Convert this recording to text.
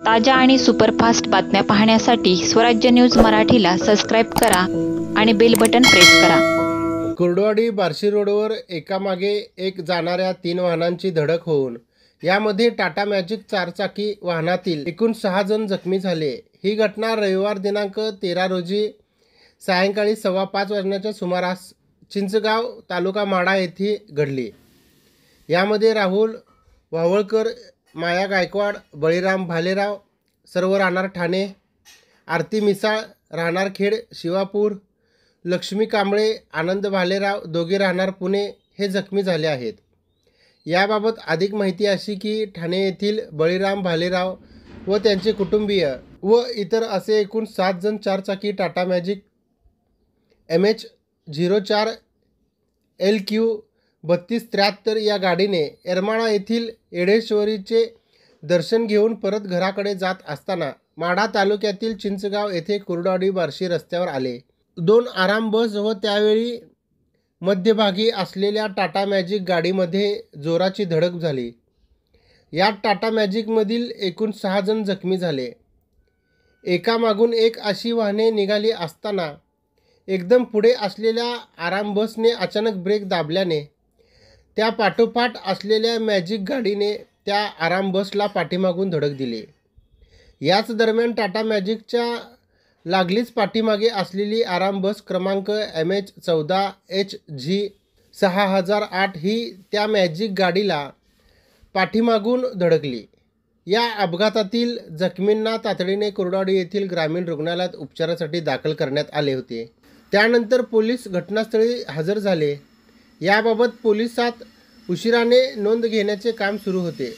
ताज्या आणि सुपरफास्ट बातम्या पाहण्यासाठी स्वराज्य न्यूज मराठीला सबस्क्राईब करा आणि बेल बटन प्रेस करा। कुर्डवाडी बार्शी रोडवर एकामागे एक जाणाऱ्या 3 वाहनांची धडक होऊन यामध्ये टाटा मॅजिक चारचाकी वाहनातील एकूण 6 जण जखमी झाले। ही घटना रविवार दिनांक 13 रोजी सायंकाळी 5:15 वाजण्याच्या सुमारास चिंचगाव तालुका माढा येथे घडली। यामध्ये राहुल वावळकर, माया गायकवाड, बळीराम भालेराव सर्व राहणार ठाणे, आरती मिसाळ राहणार खेड शिवापूर, लक्ष्मी कांबळे, आनंद भालेराव दोघे राहणार पुणे हे जखमी झाले आहेत। याबाबत अधिक माहिती अशी की ठाणे येथील बळीराम भालेराव व त्यांचे कुटुंबीय व इतर असे एकूण 7 जण चारचाकी टाटा मॅजिक MH04 LQ 3273 या गाडीने येरमाळा येथील येडेश्वरीचे दर्शन घेऊन परत घराकडे जात असताना माढा तालुक्यातील चिंचगाव येथे कुर्डवाडी बार्शी रस्त्यावर आले। 2 आराम बस व त्यावेळी मध्यभागी असलेल्या टाटा मॅजिक गाडीमध्ये जोराची धडक झाली। यात टाटा मॅजिकमधील एकूण 6 जण जखमी झाले। एकामागून एक अशी वाहने निघाली असताना एकदम पुढे असलेल्या आराम बसने अचानक ब्रेक दाबल्याने त्या पाठोपाठ असलेल्या मॅजिक गाडीने त्या आराम बसला पाठीमागून धडक दिली। याच दरम्यान टाटा मॅजिकच्या लागलीच पाठीमागे असलेली आराम बस क्रमांक MH14HG 6008 ही त्या मॅजिक गाडीला पाठीमागून धडकली। या अपघातातील जखमींना तातडीने कुर्डवाडी येथील ग्रामीण रुग्णालयात उपचारासाठी दाखल करण्यात आले होते। त्यानंतर पोलीस घटनास्थळी हजर झाले। याबाबत पोलिसात उशिराने नोंद घेण्याचे काम सुरू होते।